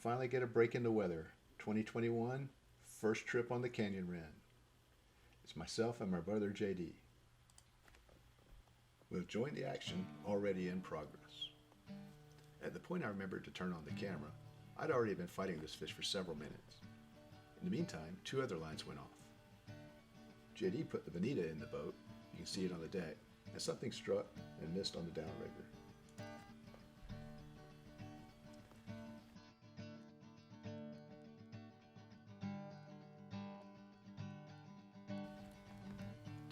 Finally get a break in the weather. 2021, first trip on the Canyon Ren. It's myself and my brother JD. We've joined the action already in progress. At the point I remembered to turn on the camera, I'd already been fighting this fish for several minutes. In the meantime, two other lines went off. JD put the bonita in the boat, you can see it on the deck, and something struck and missed on the downrigger.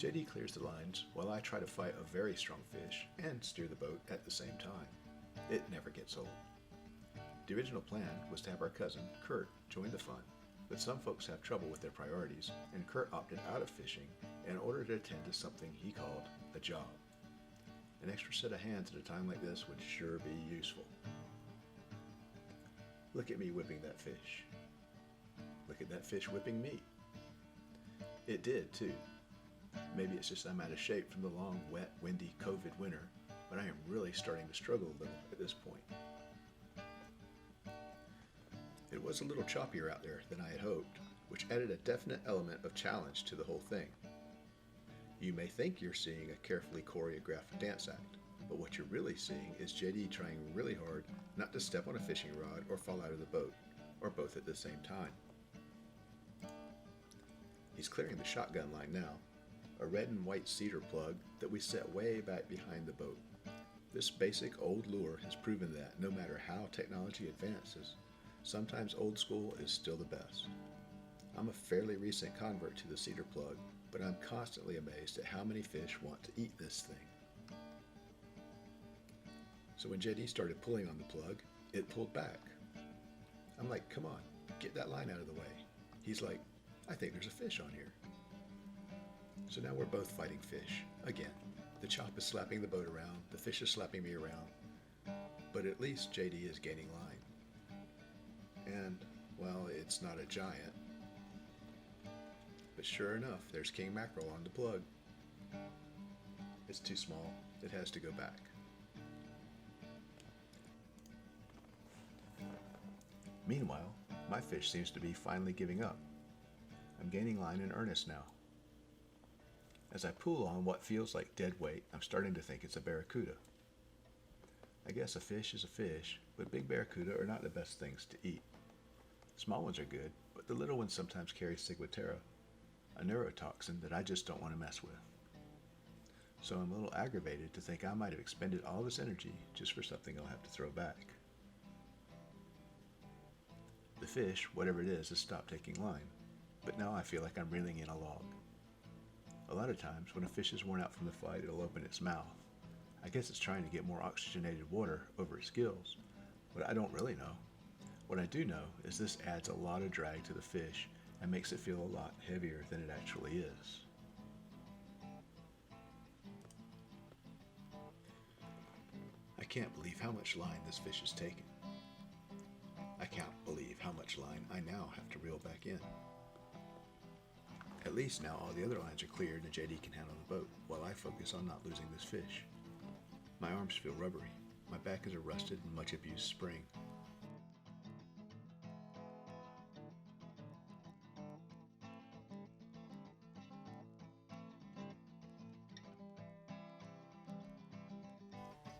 JD clears the lines while I try to fight a very strong fish and steer the boat at the same time. It never gets old. The original plan was to have our cousin, Kurt, join the fun, but some folks have trouble with their priorities, and Kurt opted out of fishing in order to attend to something he called a job. An extra set of hands at a time like this would sure be useful. Look at me whipping that fish. Look at that fish whipping me. It did, too. Maybe it's just I'm out of shape from the long, wet, windy COVID winter, but I am really starting to struggle a little at this point. It was a little choppier out there than I had hoped, which added a definite element of challenge to the whole thing. You may think you're seeing a carefully choreographed dance act, but what you're really seeing is JD trying really hard not to step on a fishing rod or fall out of the boat, or both at the same time. He's clearing the shotgun line now, a red and white cedar plug that we set way back behind the boat. This basic old lure has proven that no matter how technology advances, sometimes old school is still the best. I'm a fairly recent convert to the cedar plug, but I'm constantly amazed at how many fish want to eat this thing. So when JD started pulling on the plug, it pulled back. I'm like, come on, get that line out of the way. He's like, I think there's a fish on here. So now we're both fighting fish. Again, the chop is slapping the boat around, the fish is slapping me around, but at least JD is gaining line. And, well, it's not a giant, but sure enough, there's king mackerel on the plug. It's too small, it has to go back. Meanwhile, my fish seems to be finally giving up. I'm gaining line in earnest now. As I pull on what feels like dead weight, I'm starting to think it's a barracuda. I guess a fish is a fish, but big barracuda are not the best things to eat. Small ones are good, but the little ones sometimes carry ciguatera, a neurotoxin that I just don't want to mess with. So I'm a little aggravated to think I might have expended all this energy just for something I'll have to throw back. The fish, whatever it is, has stopped taking line, but now I feel like I'm reeling in a log. A lot of times, when a fish is worn out from the fight, it'll open its mouth. I guess it's trying to get more oxygenated water over its gills, but I don't really know. What I do know is this adds a lot of drag to the fish and makes it feel a lot heavier than it actually is. I can't believe how much line this fish has taken. I can't believe how much line I now have to reel back in. At least now all the other lines are cleared and JD can handle the boat, while I focus on not losing this fish. My arms feel rubbery. My back is a rusted and much abused spring.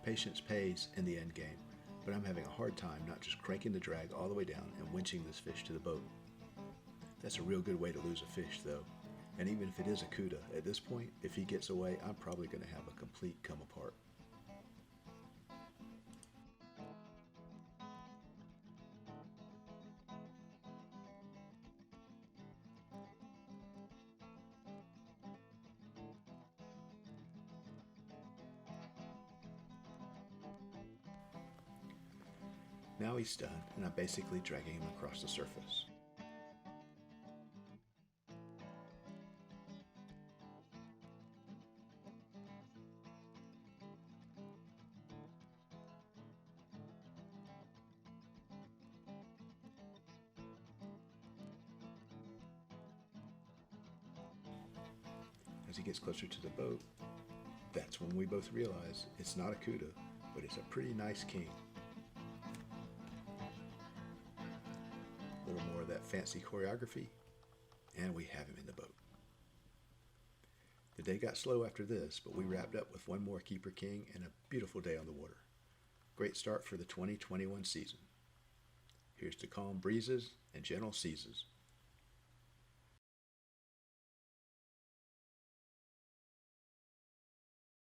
Patience pays in the end game, but I'm having a hard time not just cranking the drag all the way down and winching this fish to the boat. That's a real good way to lose a fish, though. And even if it is a cuda, at this point, if he gets away, I'm probably going to have a complete come apart. Now he's done, and I'm basically dragging him across the surface. As he gets closer to the boat, that's when we both realize it's not a cuda, but it's a pretty nice king. little more of that fancy choreography, and we have him in the boat. The day got slow after this, but we wrapped up with one more keeper king and a beautiful day on the water. Great start for the 2021 season. Here's to calm breezes and gentle seas.